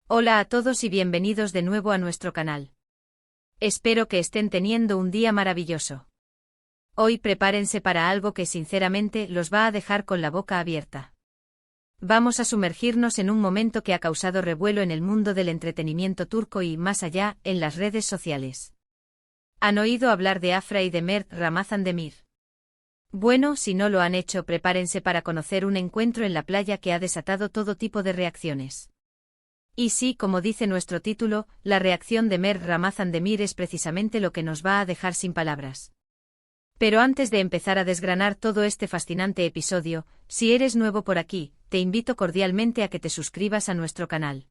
Hola a todos y bienvenidos de nuevo a nuestro canal. Espero que estén teniendo un día maravilloso. Hoy prepárense para algo que sinceramente los va a dejar con la boca abierta. Vamos a sumergirnos en un momento que ha causado revuelo en el mundo del entretenimiento turco y, más allá, en las redes sociales. ¿Han oído hablar de Afra y de Mert Ramazan-Demir? Bueno, si no lo han hecho, prepárense para conocer un encuentro en la playa que ha desatado todo tipo de reacciones. Y sí, como dice nuestro título, la reacción de Mert Ramazan-Demir es precisamente lo que nos va a dejar sin palabras. Pero antes de empezar a desgranar todo este fascinante episodio, si eres nuevo por aquí, te invito cordialmente a que te suscribas a nuestro canal.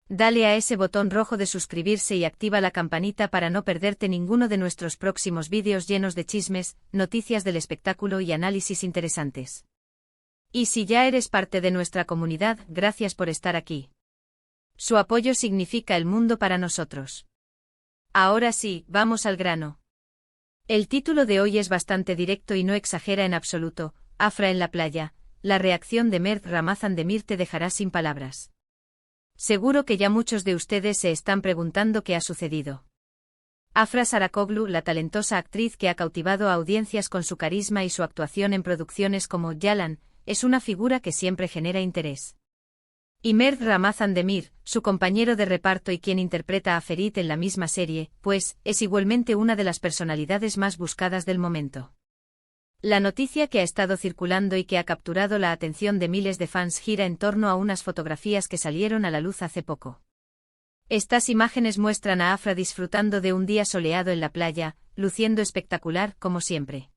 Dale a ese botón rojo de suscribirse y activa la campanita para no perderte ninguno de nuestros próximos vídeos llenos de chismes, noticias del espectáculo y análisis interesantes. Y si ya eres parte de nuestra comunidad, gracias por estar aquí. Su apoyo significa el mundo para nosotros. Ahora sí, vamos al grano. El título de hoy es bastante directo y no exagera en absoluto. Afra en la playa, la reacción de Mert Ramazan-Demir te dejará sin palabras. Seguro que ya muchos de ustedes se están preguntando qué ha sucedido. Afra Saracoglu, la talentosa actriz que ha cautivado a audiencias con su carisma y su actuación en producciones como Yalan, es una figura que siempre genera interés. Y Mert Ramazan-Demir, su compañero de reparto y quien interpreta a Ferit en la misma serie, pues, es igualmente una de las personalidades más buscadas del momento. La noticia que ha estado circulando y que ha capturado la atención de miles de fans gira en torno a unas fotografías que salieron a la luz hace poco. Estas imágenes muestran a Afra disfrutando de un día soleado en la playa, luciendo espectacular, como siempre.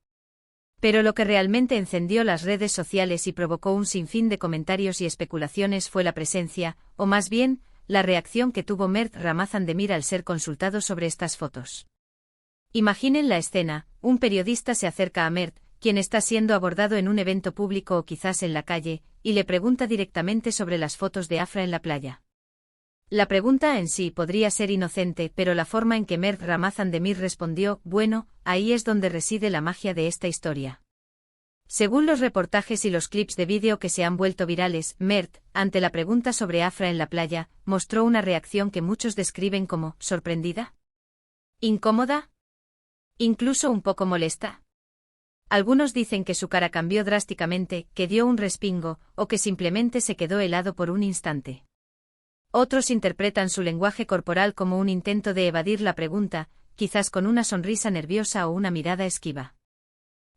Pero lo que realmente encendió las redes sociales y provocó un sinfín de comentarios y especulaciones fue la presencia, o más bien, la reacción que tuvo Mert Ramazan-Demir al ser consultado sobre estas fotos. Imaginen la escena: un periodista se acerca a Mert, quien está siendo abordado en un evento público o quizás en la calle, y le pregunta directamente sobre las fotos de Afra en la playa. La pregunta en sí podría ser inocente, pero la forma en que Mert Ramazan-Demir respondió, bueno, ahí es donde reside la magia de esta historia. Según los reportajes y los clips de vídeo que se han vuelto virales, Mert, ante la pregunta sobre Afra en la playa, mostró una reacción que muchos describen como sorprendida, incómoda, incluso un poco molesta. Algunos dicen que su cara cambió drásticamente, que dio un respingo, o que simplemente se quedó helado por un instante. Otros interpretan su lenguaje corporal como un intento de evadir la pregunta, quizás con una sonrisa nerviosa o una mirada esquiva.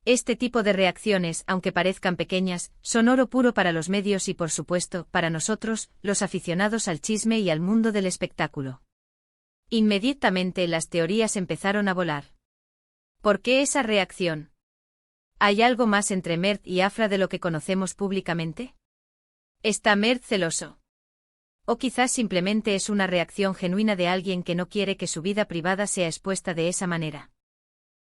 Este tipo de reacciones, aunque parezcan pequeñas, son oro puro para los medios y, por supuesto, para nosotros, los aficionados al chisme y al mundo del espectáculo. Inmediatamente las teorías empezaron a volar. ¿Por qué esa reacción? ¿Hay algo más entre Mert y Afra de lo que conocemos públicamente? ¿Está Mert celoso? O quizás simplemente es una reacción genuina de alguien que no quiere que su vida privada sea expuesta de esa manera.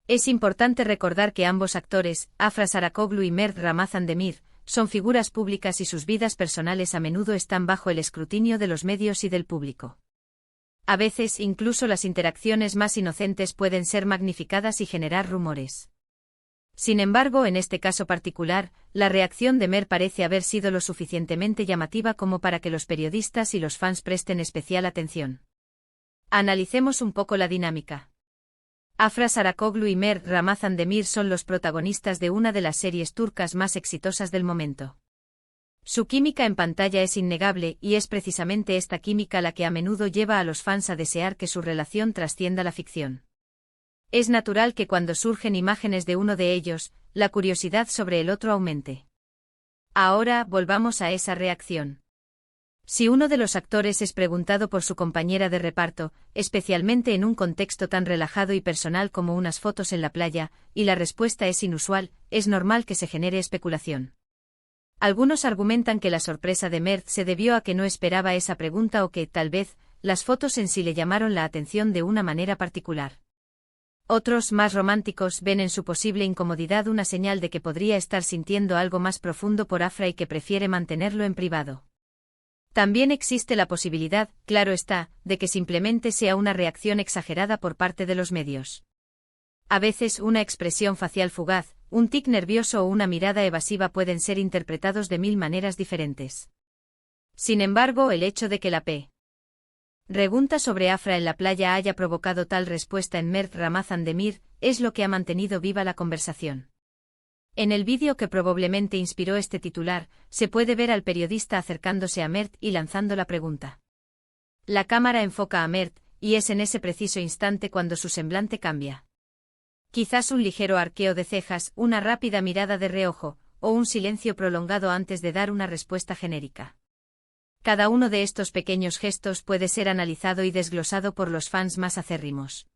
Es importante recordar que ambos actores, Afra Saracoglu y Mert Ramazan-Demir, son figuras públicas y sus vidas personales a menudo están bajo el escrutinio de los medios y del público. A veces, incluso las interacciones más inocentes pueden ser magnificadas y generar rumores. Sin embargo, en este caso particular, la reacción de Mert parece haber sido lo suficientemente llamativa como para que los periodistas y los fans presten especial atención. Analicemos un poco la dinámica. Afra Saracoglu y Mert Ramazan-Demir son los protagonistas de una de las series turcas más exitosas del momento. Su química en pantalla es innegable y es precisamente esta química la que a menudo lleva a los fans a desear que su relación trascienda la ficción. Es natural que cuando surgen imágenes de uno de ellos, la curiosidad sobre el otro aumente. Ahora, volvamos a esa reacción. Si uno de los actores es preguntado por su compañera de reparto, especialmente en un contexto tan relajado y personal como unas fotos en la playa, y la respuesta es inusual, es normal que se genere especulación. Algunos argumentan que la sorpresa de Mert se debió a que no esperaba esa pregunta o que, tal vez, las fotos en sí le llamaron la atención de una manera particular. Otros, más románticos, ven en su posible incomodidad una señal de que podría estar sintiendo algo más profundo por Afra y que prefiere mantenerlo en privado. También existe la posibilidad, claro está, de que simplemente sea una reacción exagerada por parte de los medios. A veces una expresión facial fugaz, un tic nervioso o una mirada evasiva pueden ser interpretados de mil maneras diferentes. Sin embargo, el hecho de que la P. Pregunta sobre Afra en la playa haya provocado tal respuesta en Mert Ramazan Demir, es lo que ha mantenido viva la conversación. En el vídeo que probablemente inspiró este titular, se puede ver al periodista acercándose a Mert y lanzando la pregunta. La cámara enfoca a Mert, y es en ese preciso instante cuando su semblante cambia. Quizás un ligero arqueo de cejas, una rápida mirada de reojo, o un silencio prolongado antes de dar una respuesta genérica. Cada uno de estos pequeños gestos puede ser analizado y desglosado por los fans más acérrimos.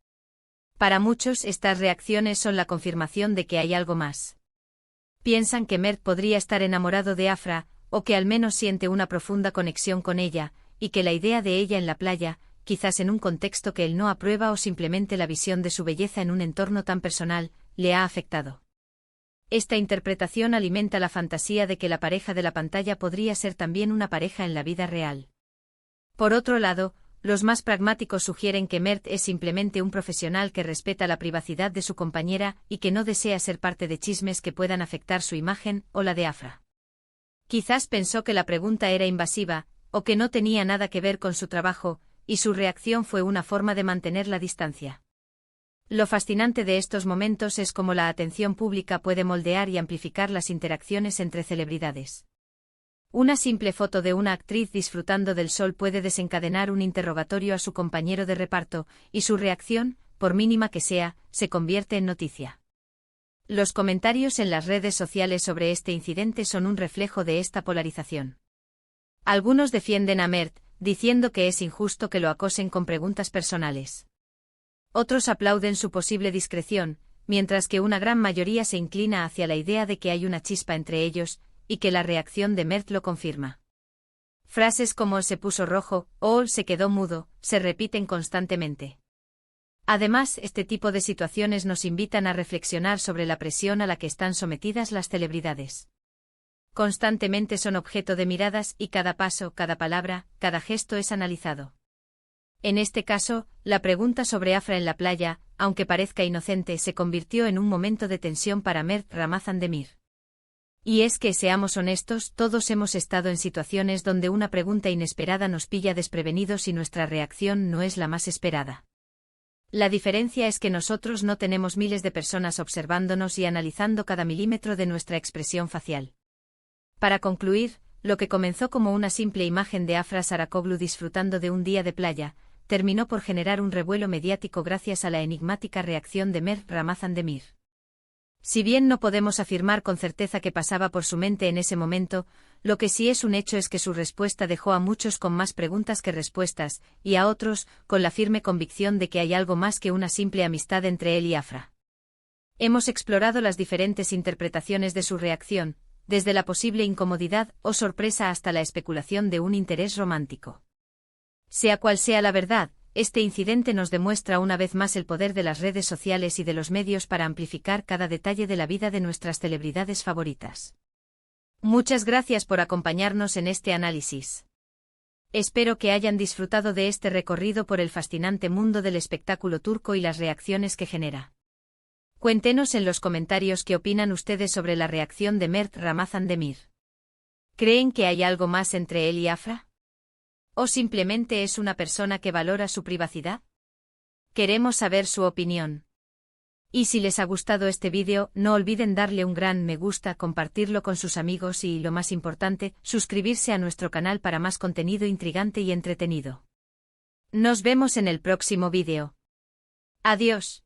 Para muchos, estas reacciones son la confirmación de que hay algo más. Piensan que Mert podría estar enamorado de Afra, o que al menos siente una profunda conexión con ella, y que la idea de ella en la playa, quizás en un contexto que él no aprueba o simplemente la visión de su belleza en un entorno tan personal, le ha afectado. Esta interpretación alimenta la fantasía de que la pareja de la pantalla podría ser también una pareja en la vida real. Por otro lado, los más pragmáticos sugieren que Mert es simplemente un profesional que respeta la privacidad de su compañera y que no desea ser parte de chismes que puedan afectar su imagen o la de Afra. Quizás pensó que la pregunta era invasiva, o que no tenía nada que ver con su trabajo, y su reacción fue una forma de mantener la distancia. Lo fascinante de estos momentos es cómo la atención pública puede moldear y amplificar las interacciones entre celebridades. Una simple foto de una actriz disfrutando del sol puede desencadenar un interrogatorio a su compañero de reparto, y su reacción, por mínima que sea, se convierte en noticia. Los comentarios en las redes sociales sobre este incidente son un reflejo de esta polarización. Algunos defienden a Mert, diciendo que es injusto que lo acosen con preguntas personales. Otros aplauden su posible discreción, mientras que una gran mayoría se inclina hacia la idea de que hay una chispa entre ellos, y que la reacción de Mert lo confirma. Frases como se puso rojo o se quedó mudo se repiten constantemente. Además, este tipo de situaciones nos invitan a reflexionar sobre la presión a la que están sometidas las celebridades. Constantemente son objeto de miradas y cada paso, cada palabra, cada gesto es analizado. En este caso, la pregunta sobre Afra en la playa, aunque parezca inocente, se convirtió en un momento de tensión para Mert Ramazan Demir. Y es que, seamos honestos, todos hemos estado en situaciones donde una pregunta inesperada nos pilla desprevenidos y nuestra reacción no es la más esperada. La diferencia es que nosotros no tenemos miles de personas observándonos y analizando cada milímetro de nuestra expresión facial. Para concluir, lo que comenzó como una simple imagen de Afra Saracoglu disfrutando de un día de playa, terminó por generar un revuelo mediático gracias a la enigmática reacción de Mert Ramazan Demir. Si bien no podemos afirmar con certeza qué pasaba por su mente en ese momento, lo que sí es un hecho es que su respuesta dejó a muchos con más preguntas que respuestas, y a otros, con la firme convicción de que hay algo más que una simple amistad entre él y Afra. Hemos explorado las diferentes interpretaciones de su reacción, desde la posible incomodidad o sorpresa hasta la especulación de un interés romántico. Sea cual sea la verdad, este incidente nos demuestra una vez más el poder de las redes sociales y de los medios para amplificar cada detalle de la vida de nuestras celebridades favoritas. Muchas gracias por acompañarnos en este análisis. Espero que hayan disfrutado de este recorrido por el fascinante mundo del espectáculo turco y las reacciones que genera. Cuéntenos en los comentarios qué opinan ustedes sobre la reacción de Mert Ramazan Demir. ¿Creen que hay algo más entre él y Afra? ¿O simplemente es una persona que valora su privacidad? Queremos saber su opinión. Y si les ha gustado este vídeo, no olviden darle un gran me gusta, compartirlo con sus amigos y, lo más importante, suscribirse a nuestro canal para más contenido intrigante y entretenido. Nos vemos en el próximo vídeo. Adiós.